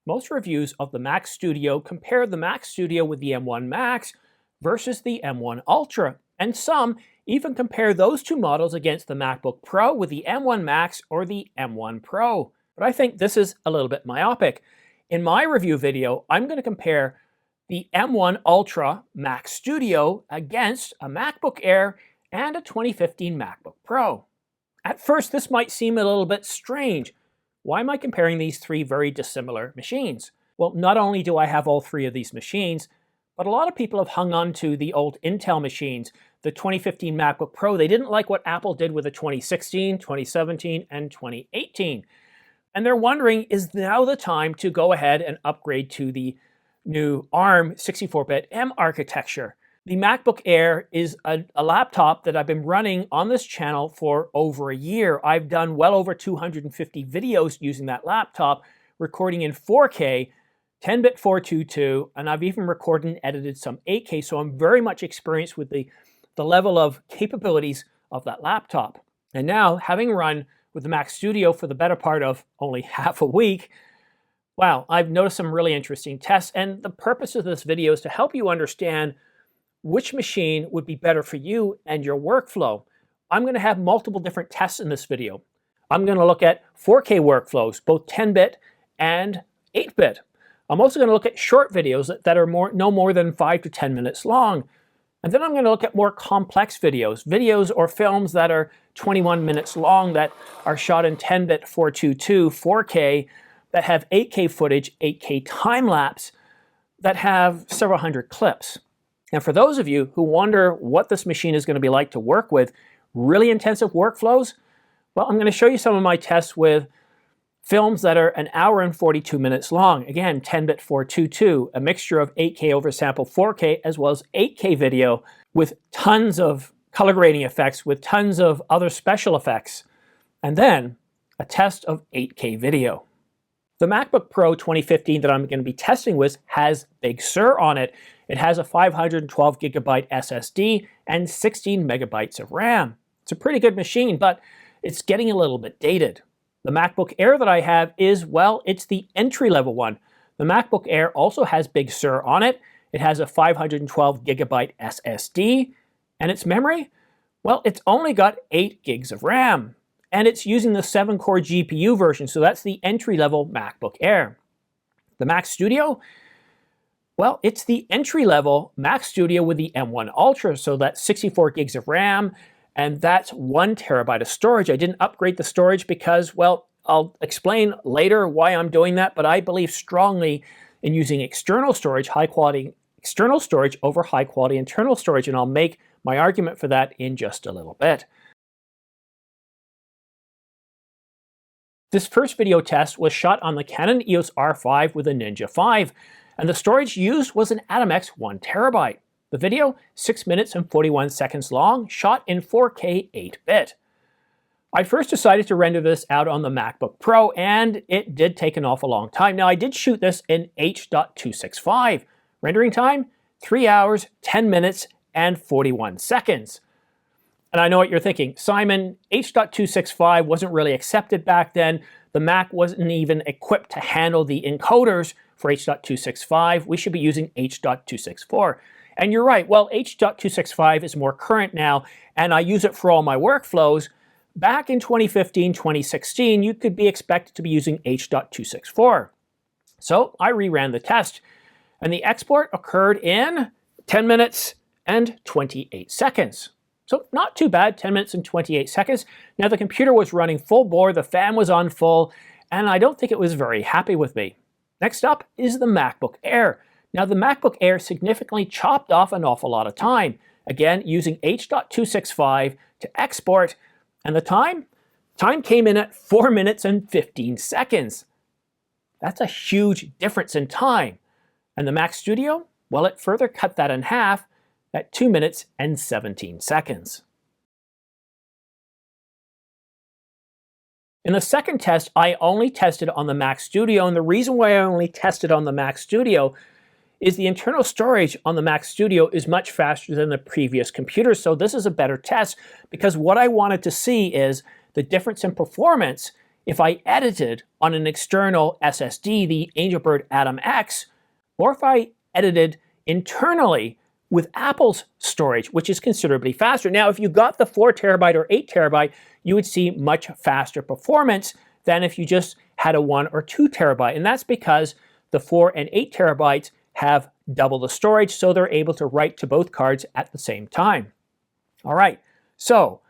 Most reviews of the Mac Studio compare the Mac Studio with the M1 Max versus the M1 Ultra, and some even compare those two models against the MacBook Pro with the M1 Max or the M1 Pro. But I think this is a little bit myopic. In my review video, I'm going to compare the M1 Ultra Mac Studio against a MacBook Air and a 2015 MacBook Pro. At first, this might seem a little bit strange. Why am I comparing these three very dissimilar machines? Well, not only do I have all three of these machines, but a lot of people have hung on to the old Intel machines, the 2015 MacBook Pro. They didn't like what Apple did with the 2016, 2017, and 2018. And they're wondering, is now the time to go ahead and upgrade to the new ARM 64-bit M architecture? The MacBook Air is a laptop that I've been running on this channel for over a year. I've done well over 250 videos using that laptop, recording in 4K, 10-bit 422, and I've even recorded and edited some 8K, so I'm very much experienced with the level of capabilities of that laptop. And now, having run with the Mac Studio for the better part of only half a week, wow, I've noticed some really interesting tests, and the purpose of this video is to help you understand which machine would be better for you and your workflow. I'm going to have multiple different tests in this video. I'm going to look at 4K workflows, both 10-bit and 8-bit. I'm also going to look at short videos that are no more than 5 to 10 minutes long. And then I'm going to look at more complex videos or films that are 21 minutes long that are shot in 10-bit 422, 4K, that have 8K footage, 8K time-lapse, that have several hundred clips. And for those of you who wonder what this machine is going to be like to work with, really intensive workflows, well, I'm going to show you some of my tests with films that are an hour and 42 minutes long. Again, 10-bit 422, a mixture of 8K oversampled 4K as well as 8K video with tons of color grading effects, with tons of other special effects, and then a test of 8K video. The MacBook Pro 2015 that I'm going to be testing with has Big Sur on it. It has a 512 gigabyte SSD and 16 megabytes of RAM. It's a pretty good machine, but it's getting a little bit dated. The MacBook Air that I have is, well, it's the entry-level one. The MacBook Air also has Big Sur on it. It has a 512 gigabyte SSD, and its memory, well, it's only got 8 gigs of RAM. And it's using the 7-core GPU version, so that's the entry-level MacBook Air. The Mac Studio, well, it's the entry-level Mac Studio with the M1 Ultra, so that's 64 gigs of RAM, and that's 1 terabyte of storage. I didn't upgrade the storage because, well, I'll explain later why I'm doing that, but I believe strongly in using external storage, high-quality external storage over high-quality internal storage, and I'll make my argument for that in just a little bit. This first video test was shot on the Canon EOS R5 with a Ninja 5, and the storage used was an Atomex 1 terabyte. The video, 6 minutes and 41 seconds long, shot in 4K 8-bit. I first decided to render this out on the MacBook Pro, and it did take an awful long time. Now, I did shoot this in H.265. Rendering time, 3 hours, 10 minutes, and 41 seconds. And I know what you're thinking, Simon, H.265 wasn't really accepted back then. The Mac wasn't even equipped to handle the encoders for H.265. We should be using H.264. And you're right, well, H.265 is more current now, and I use it for all my workflows. Back in 2015, 2016, you could be expected to be using H.264. So I reran the test, and the export occurred in 10 minutes and 28 seconds. So not too bad, 10 minutes and 28 seconds. Now the computer was running full bore, the fan was on full, and I don't think it was very happy with me. Next up is the MacBook Air. Now the MacBook Air significantly chopped off an awful lot of time. Again, using H.265 to export, and the time came in at 4 minutes and 15 seconds. That's a huge difference in time. And the Mac Studio, well, it further cut that in half at 2 minutes and 17 seconds. In the second test, I only tested on the Mac Studio, and the reason why I only tested on the Mac Studio is the internal storage on the Mac Studio is much faster than the previous computer, so this is a better test because what I wanted to see is the difference in performance if I edited on an external SSD, the Angelbird Atom X, or if I edited internally with Apple's storage, which is considerably faster. Now, if you got the 4 terabyte or 8 terabyte, you would see much faster performance than if you just had a 1 or 2 terabyte. And that's because the 4 and 8 terabytes have double the storage, so they're able to write to both cards at the same time. All right, so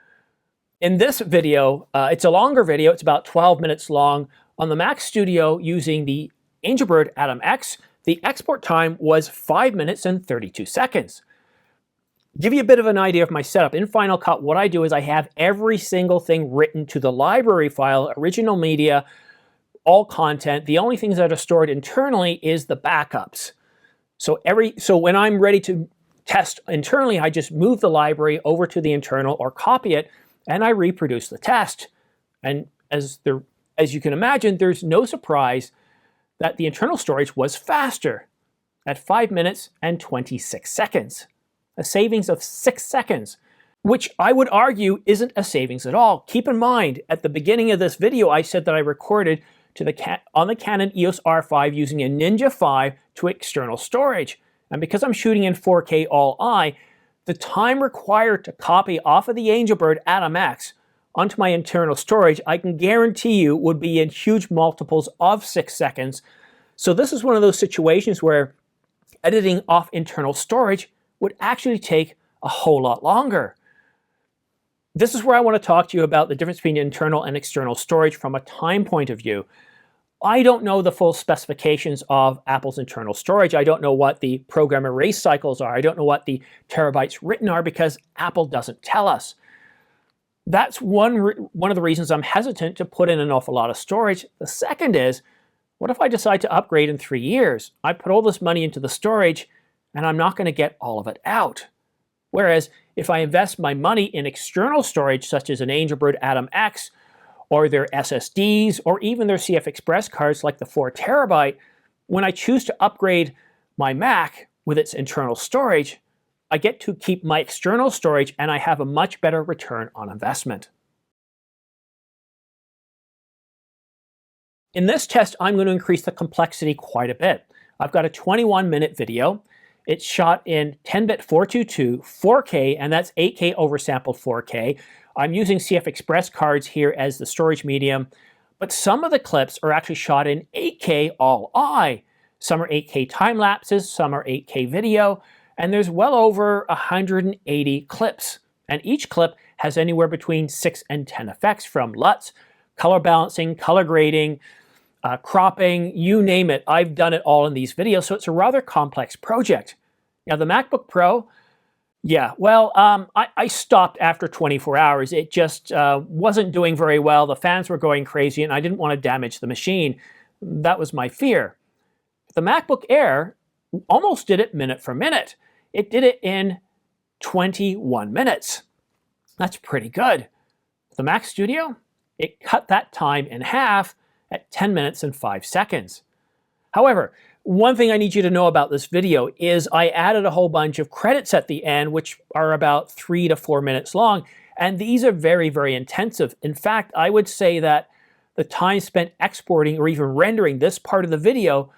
in this video, it's a longer video, it's about 12 minutes long. On the Mac Studio using the Angelbird Atom X, the export time was 5 minutes and 32 seconds. Give you a bit of an idea of my setup. In Final Cut, what I do is I have every single thing written to the library file, original media, all content. The only things that are stored internally is the backups. So when I'm ready to test internally, I just move the library over to the internal or copy it, and I reproduce the test. And as you can imagine, there's no surprise that the internal storage was faster at 5 minutes and 26 seconds. A savings of 6 seconds, which I would argue isn't a savings at all. Keep in mind, at the beginning of this video, I said that I recorded on the Canon EOS R5 using a Ninja 5 to external storage. And because I'm shooting in 4K all-I, the time required to copy off of the Angelbird Atom X onto my internal storage, I can guarantee you would be in huge multiples of 6 seconds. So this is one of those situations where editing off internal storage would actually take a whole lot longer. This is where I want to talk to you about the difference between internal and external storage from a time point of view. I don't know the full specifications of Apple's internal storage. I don't know what the program erase cycles are. I don't know what the terabytes written are because Apple doesn't tell us. That's one of the reasons I'm hesitant to put in an awful lot of storage. The second is, what if I decide to upgrade in 3 years? I put all this money into the storage and I'm not going to get all of it out. Whereas if I invest my money in external storage, such as an Angelbird Atom X, or their SSDs, or even their CF Express cards like the 4 terabyte, when I choose to upgrade my Mac with its internal storage, I get to keep my external storage and I have a much better return on investment. In this test, I'm going to increase the complexity quite a bit. I've got a 21-minute video. It's shot in 10-bit 422, 4K, and that's 8K oversampled 4K. I'm using CF Express cards here as the storage medium, but some of the clips are actually shot in 8K all-I. Some are 8K time lapses, some are 8K video, and there's well over 180 clips. And each clip has anywhere between 6 and 10 effects, from LUTs, color balancing, color grading, cropping, you name it. I've done it all in these videos, so it's a rather complex project. Now the MacBook Pro, yeah, well, I stopped after 24 hours. It just wasn't doing very well. The fans were going crazy and I didn't want to damage the machine. That was my fear. The MacBook Air almost did it minute for minute. It did it in 21 minutes. That's pretty good. The Mac Studio, it cut that time in half at 10 minutes and 5 seconds. However, one thing I need you to know about this video is I added a whole bunch of credits at the end, which are about 3 to 4 minutes long, and these are very, very intensive. In fact, I would say that the time spent exporting or even rendering this part of the video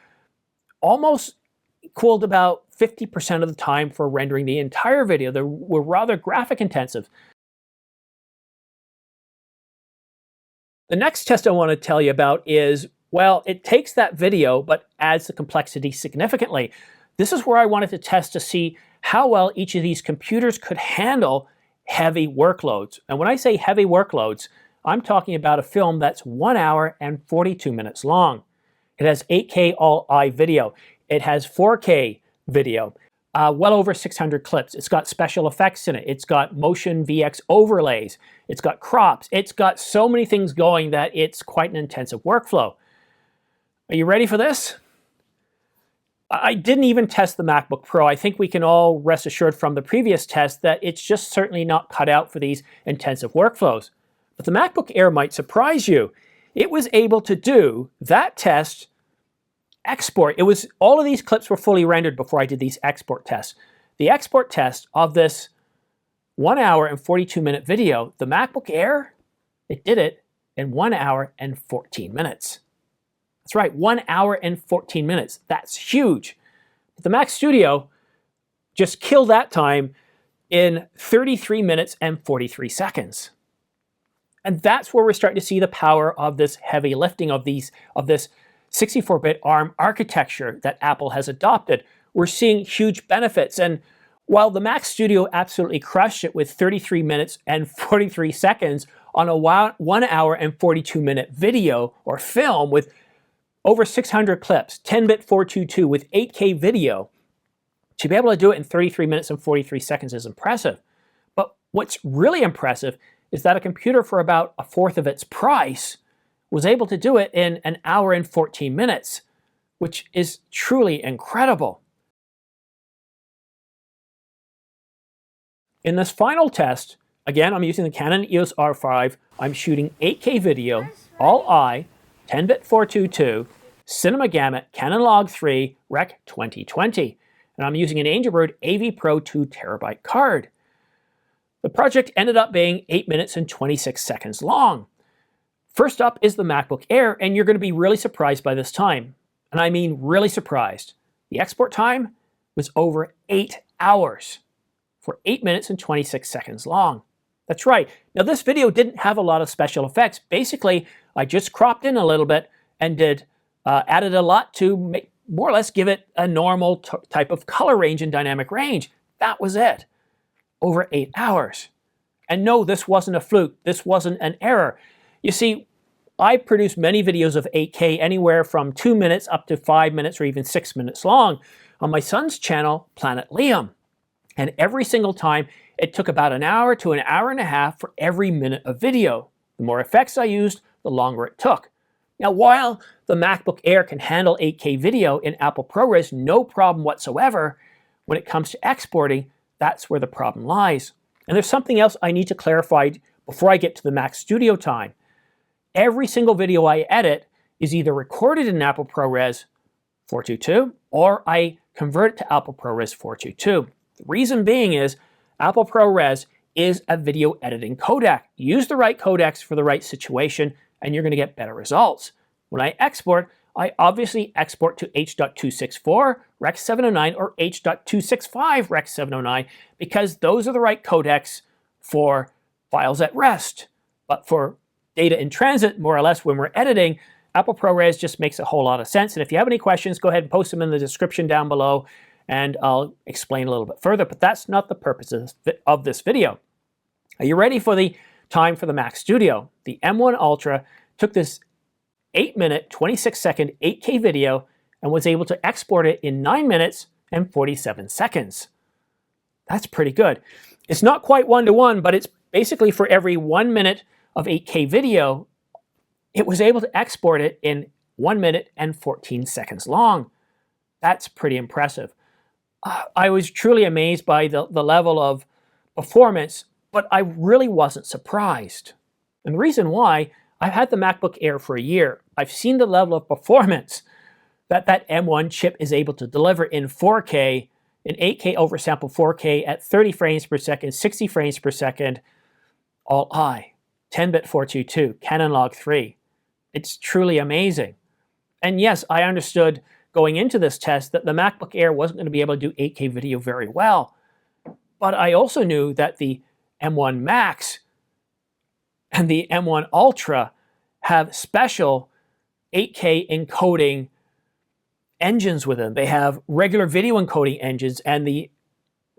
almost equaled about 50% of the time for rendering the entire video. They were rather graphic intensive. The next test I want to tell you about is, well, it takes that video but adds the complexity significantly. This is where I wanted to test to see how well each of these computers could handle heavy workloads. And when I say heavy workloads, I'm talking about a film that's 1 hour and 42 minutes long. It has 8K all-I video. It has 4K video, well over 600 clips. It's got special effects in it. It's got MotionVFX overlays. It's got crops. It's got so many things going that it's quite an intensive workflow. Are you ready for this? I didn't even test the MacBook Pro. I think we can all rest assured from the previous test that it's just certainly not cut out for these intensive workflows. But the MacBook Air might surprise you. It was able to do that test export. All of these clips were fully rendered before I did these export tests. The export test of this 1 hour and 42 minute video, the MacBook Air, it did it in 1 hour and 14 minutes. That's right, 1 hour and 14 minutes. That's huge. But the Mac Studio just killed that time in 33 minutes and 43 seconds. And that's where we're starting to see the power of this heavy lifting of this 64-bit ARM architecture that Apple has adopted. We're seeing huge benefits. And while the Mac Studio absolutely crushed it with 33 minutes and 43 seconds on a 1 hour and 42-minute video or film with over 600 clips, 10-bit 422 with 8K video, to be able to do it in 33 minutes and 43 seconds is impressive. But what's really impressive is that a computer for about a fourth of its price was able to do it in an hour and 14 minutes, which is truly incredible. In this final test, again, I'm using the Canon EOS R5. I'm shooting 8K video, all I, 10-bit 422, Cinema Gamut, Canon Log 3, Rec 2020. And I'm using an Angelbird AV Pro 2 terabyte card. The project ended up being 8 minutes and 26 seconds long. First up is the MacBook Air, and you're going to be really surprised by this time. And I mean really surprised. The export time was over 8 hours for 8 minutes and 26 seconds long. That's right. Now this video didn't have a lot of special effects. Basically, I just cropped in a little bit and added a lot to more or less give it a normal type of color range and dynamic range. That was it. Over 8 hours. And no, this wasn't a fluke. This wasn't an error. You see, I produce many videos of 8K anywhere from 2 minutes up to 5 minutes or even 6 minutes long on my son's channel, Planet Liam. And every single time, it took about an hour to an hour and a half for every minute of video. The more effects I used, the longer it took. Now, while the MacBook Air can handle 8K video in Apple ProRes, no problem whatsoever, when it comes to exporting, that's where the problem lies. And there's something else I need to clarify before I get to the Mac Studio time. Every single video I edit is either recorded in Apple ProRes 422 or I convert it to Apple ProRes 422. The reason being is Apple ProRes is a video editing codec. Use the right codecs for the right situation and you're going to get better results. When I export, I obviously export to H.264 Rec 709 or H.265 Rec 709 because those are the right codecs for files at rest. But for data in transit, more or less when we're editing, Apple ProRes just makes a whole lot of sense. And if you have any questions, go ahead and post them in the description down below and I'll explain a little bit further. But that's not the purpose of this video. Are you ready for the time for the Mac Studio? The M1 Ultra took this 8-minute, 26-second 8K video and was able to export it in 9 minutes and 47 seconds. That's pretty good. It's not quite one-to-one, but it's basically for every 1 minute of 8K video, it was able to export it in 1 minute and 14 seconds long. That's pretty impressive. I was truly amazed by the level of performance, but I really wasn't surprised. And the reason why, I've had the MacBook Air for a year. I've seen the level of performance that M1 chip is able to deliver in 4K, in 8K oversample 4K at 30 frames per second, 60 frames per second, all I, 10-bit 422, Canon Log 3. It's truly amazing. And yes, I understood going into this test that the MacBook Air wasn't going to be able to do 8K video very well. But I also knew that the M1 Max and the M1 Ultra have special 8K encoding engines with them. They have regular video encoding engines, and the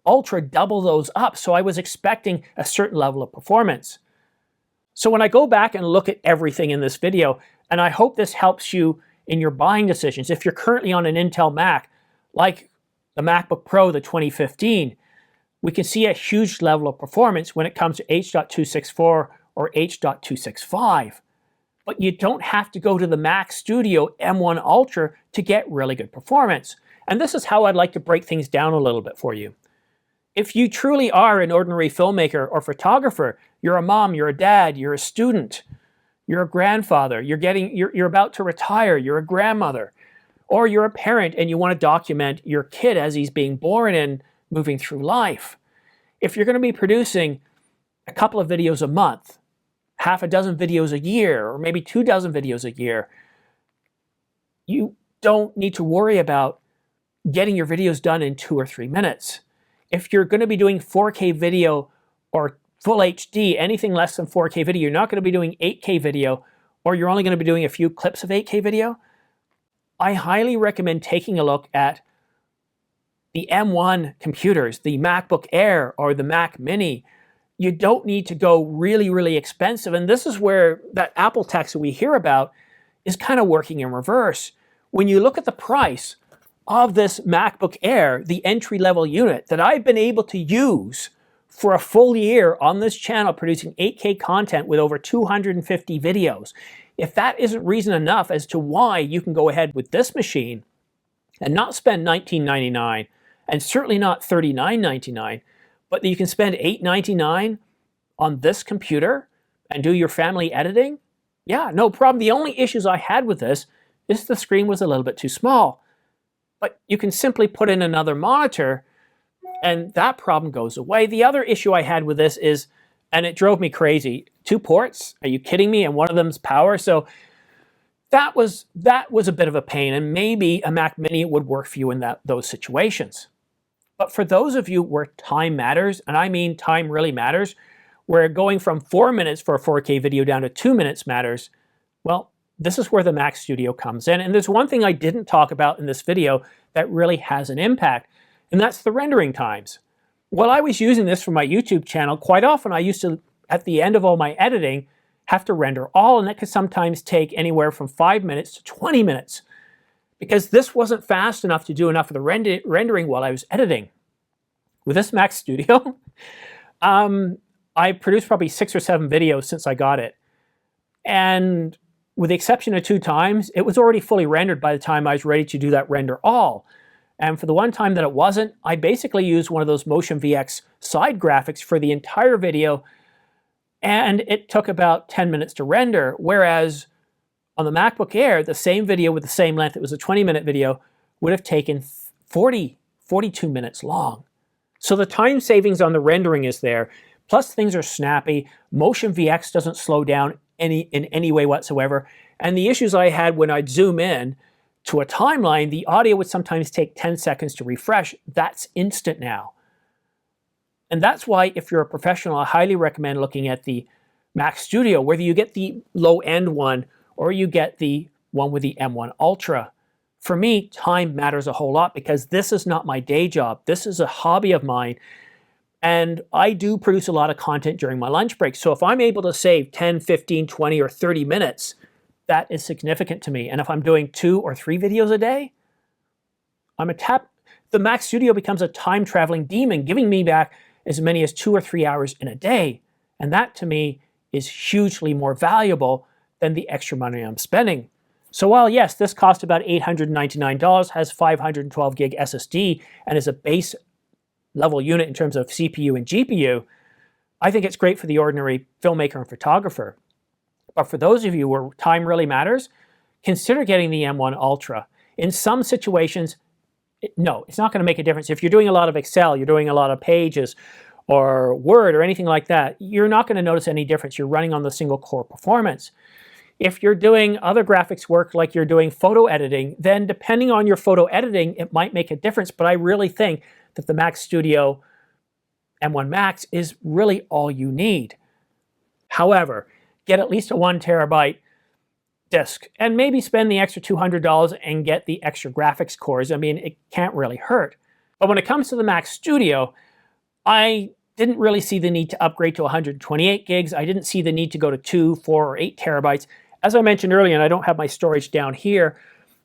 Ultra double those up. So I was expecting a certain level of performance. So when I go back and look at everything in this video, and I hope this helps you in your buying decisions, if you're currently on an Intel Mac, like the MacBook Pro, the 2015, we can see a huge level of performance when it comes to H.264 or H.265. But you don't have to go to the Mac Studio M1 Ultra to get really good performance. And this is how I'd like to break things down a little bit for you. If you truly are an ordinary filmmaker or photographer, you're a mom, you're a dad, you're a student, you're a grandfather, you're about to retire, you're a grandmother, or you're a parent and you want to document your kid as he's being born and moving through life. If you're going to be producing a couple of videos a month, half a dozen videos a year, or maybe 24 videos a year, you don't need to worry about getting your videos done in 2 or 3 minutes. If you're going to be doing 4K video or full HD, anything less than 4K video, you're not going to be doing 8K video, or you're only going to be doing a few clips of 8K video, I highly recommend taking a look at the M1 computers, the MacBook Air or the Mac Mini. You don't need to go really, really expensive. And this is where that Apple tax that we hear about is kind of working in reverse. When you look at the price of this MacBook Air, the entry-level unit that I've been able to use for a full year on this channel, producing 8K content with over 250 videos, if that isn't reason enough as to why you can go ahead with this machine and not spend $19.99 and certainly not $39.99, but that you can spend $8.99 on this computer and do your family editing, yeah, no problem. The only issues I had with this is the screen was a little bit too small. But you can simply put in another monitor and that problem goes away. The other issue I had with this is, and it drove me crazy, 2 ports? Are you kidding me? And one of them's power. So that was a bit of a pain, and maybe a Mac Mini would work for you in those situations. But for those of you where time matters, and I mean time really matters, where going from 4 minutes for a 4K video down to 2 minutes matters, well, this is where the Mac Studio comes in. And there's one thing I didn't talk about in this video that really has an impact, and that's the rendering times. While I was using this for my YouTube channel, quite often I used to, at the end of all my editing, have to render all, and that could sometimes take anywhere from 5 minutes to 20 minutes because this wasn't fast enough to do enough of the rendering while I was editing. With this Mac Studio, I produced probably 6 or 7 videos since I got it. And with the exception of 2 times, it was already fully rendered by the time I was ready to do that render all. And for the one time that it wasn't, I basically used one of those MotionVFX side graphics for the entire video, and it took about 10 minutes to render, whereas on the MacBook Air, the same video with the same length, it was a 20-minute video, would have taken 42 minutes long. So the time savings on the rendering is there, plus things are snappy. MotionVFX doesn't slow down in any way whatsoever. And the issues I had when I'd zoom in to a timeline, the audio would sometimes take 10 seconds to refresh. That's instant now. And that's why if you're a professional, I highly recommend looking at the Mac Studio, whether you get the low-end one or you get the one with the M1 Ultra. For me, time matters a whole lot because this is not my day job. This is a hobby of mine. And I do produce a lot of content during my lunch break. So if I'm able to save 10, 15, 20, or 30 minutes, that is significant to me. And if I'm doing 2 or 3 videos a day, the Mac Studio becomes a time-traveling demon, giving me back as many as 2 or 3 hours in a day. And that, to me, is hugely more valuable than the extra money I'm spending. So while, yes, this cost about $899, has 512 gig SSD, and is a base level unit in terms of CPU and GPU, I think it's great for the ordinary filmmaker and photographer. But for those of you where time really matters, consider getting the M1 Ultra. In some situations, no, it's not going to make a difference. If you're doing a lot of Excel, you're doing a lot of Pages or Word or anything like that, you're not going to notice any difference. You're running on the single core performance. If you're doing other graphics work like you're doing photo editing, then depending on your photo editing, it might make a difference. But I really think that the Mac Studio M1 Max is really all you need. However, get at least a 1 terabyte disk and maybe spend the extra $200 and get the extra graphics cores. I mean, it can't really hurt. But when it comes to the Mac Studio, I didn't really see the need to upgrade to 128 gigs. I didn't see the need to go to 2, 4, or 8 terabytes. As I mentioned earlier, and I don't have my storage down here,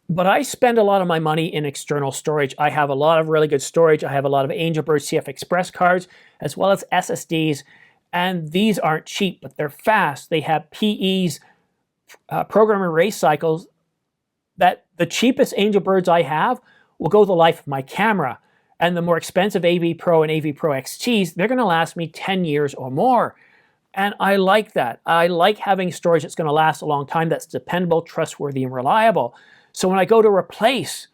but I spend a lot of my money in external storage. I have a lot of really good storage. I have a lot of Angelbird CF Express cards, as well as SSDs. And these aren't cheap, but they're fast. They have PEs, program erase cycles, that the cheapest Angelbirds I have will go the life of my camera. And the more expensive AV Pro and AV Pro XTs, they're going to last me 10 years or more. And I like that. I like having storage that's going to last a long time, that's dependable, trustworthy, and reliable. So when I go to replace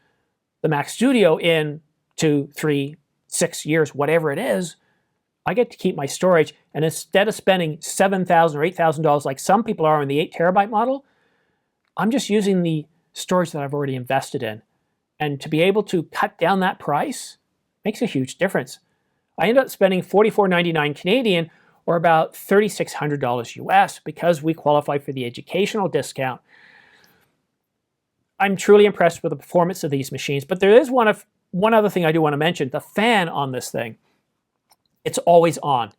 the Mac Studio in 2, 3, 6 years, whatever it is, I get to keep my storage, and instead of spending $7,000 or $8,000 like some people are in the 8 terabyte model, I'm just using the storage that I've already invested in. And to be able to cut down that price makes a huge difference. I end up spending $44.99 Canadian, or about $3,600 US, because we qualify for the educational discount. I'm truly impressed with the performance of these machines, but there is one other thing I do want to mention. The fan on this thing, it's always on.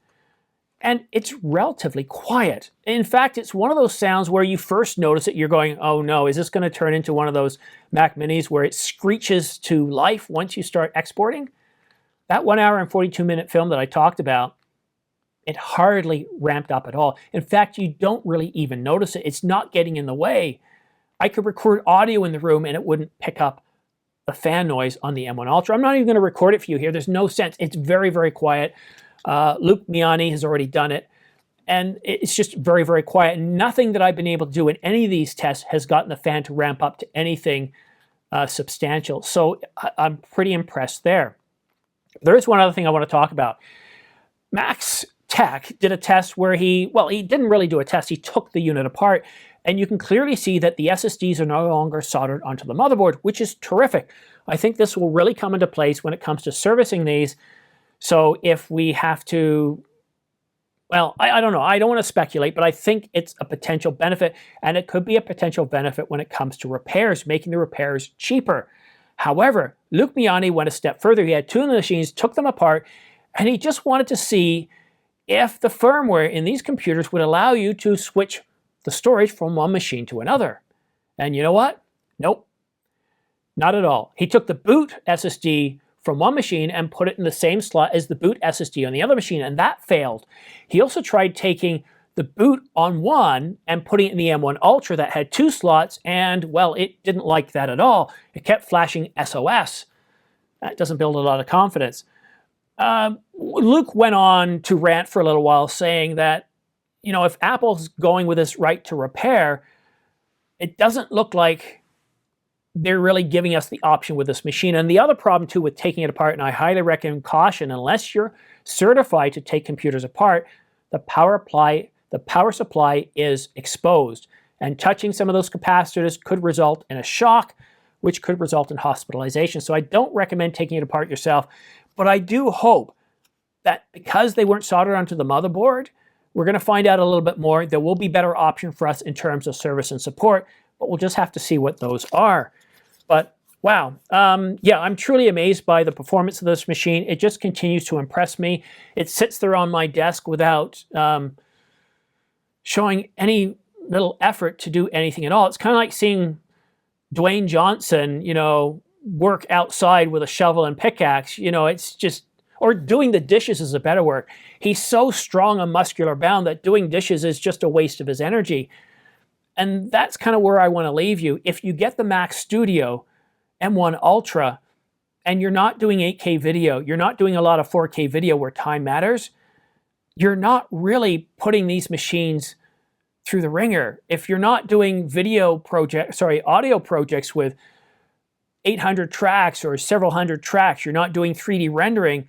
And it's relatively quiet. In fact, it's one of those sounds where you first notice it, you're going, oh no, is this going to turn into one of those Mac Minis where it screeches to life once you start exporting? That 1 hour and 42-minute film that I talked about, it hardly ramped up at all. In fact, you don't really even notice it. It's not getting in the way. I could record audio in the room and it wouldn't pick up the fan noise on the M1 Ultra. I'm not even going to record it for you here. There's no sense. It's very, very quiet. Luke Miani has already done it, and it's just very, very quiet. Nothing that I've been able to do in any of these tests has gotten the fan to ramp up to anything substantial. So I'm pretty impressed there. There is one other thing I want to talk about. Max Tech did a test where he didn't really do a test. He took the unit apart, and you can clearly see that the SSDs are no longer soldered onto the motherboard, which is terrific. I think this will really come into place when it comes to servicing these. So if we have to, well, I don't know. I don't want to speculate, but I think it's a potential benefit, and it could be a potential benefit when it comes to repairs, making the repairs cheaper. However, Luke Miani went a step further. He had 2 of the machines, took them apart, and he just wanted to see if the firmware in these computers would allow you to switch the storage from one machine to another. And you know what? Nope, not at all. He took the boot SSD from one machine and put it in the same slot as the boot SSD on the other machine, and that failed. He also tried taking the boot on one and putting it in the M1 Ultra that had 2 slots, and, well, it didn't like that at all. It kept flashing SOS. That doesn't build a lot of confidence. Luke went on to rant for a little while, saying that, you know, if Apple's going with this right to repair, it doesn't look like they're really giving us the option with this machine. And the other problem too with taking it apart, and I highly recommend caution, unless you're certified to take computers apart, the power supply is exposed. And touching some of those capacitors could result in a shock, which could result in hospitalization. So I don't recommend taking it apart yourself, but I do hope that because they weren't soldered onto the motherboard, we're going to find out a little bit more. There will be better option for us in terms of service and support, but we'll just have to see what those are. But wow, yeah, I'm truly amazed by the performance of this machine. It just continues to impress me. It sits there on my desk without showing any little effort to do anything at all. It's kind of like seeing Dwayne Johnson, you know, work outside with a shovel and pickaxe. You know, it's just, or doing the dishes is a better word. He's so strong and muscular bound that doing dishes is just a waste of his energy. And that's kind of where I want to leave you. If you get the Mac Studio M1 Ultra and you're not doing 8K video, you're not doing a lot of 4K video where time matters, you're not really putting these machines through the ringer. If you're not doing audio projects with 800 tracks or several hundred tracks, you're not doing 3D rendering,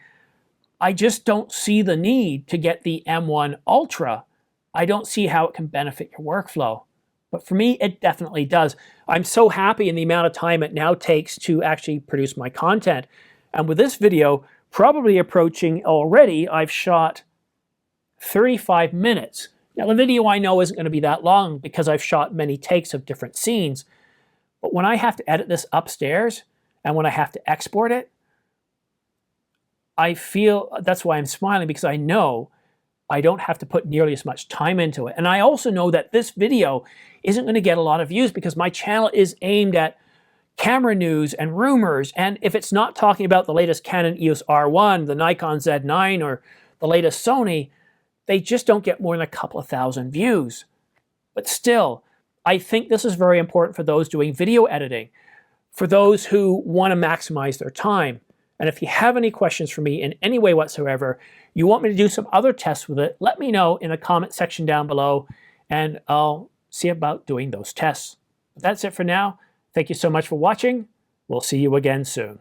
I just don't see the need to get the M1 Ultra. I don't see how it can benefit your workflow. But for me, it definitely does. I'm so happy in the amount of time it now takes to actually produce my content. And with this video, probably approaching already, I've shot 35 minutes. Now, the video I know isn't going to be that long because I've shot many takes of different scenes. But when I have to edit this upstairs and when I have to export it, I feel, that's why I'm smiling, because I know I don't have to put nearly as much time into it. And I also know that this video isn't going to get a lot of views because my channel is aimed at camera news and rumors. And if it's not talking about the latest Canon EOS R1, the Nikon Z9, or the latest Sony, they just don't get more than a couple of thousand views. But still, I think this is very important for those doing video editing, for those who want to maximize their time. And if you have any questions for me in any way whatsoever, you want me to do some other tests with it, let me know in the comment section down below, and I'll see about doing those tests. But that's it for now. Thank you so much for watching. We'll see you again soon.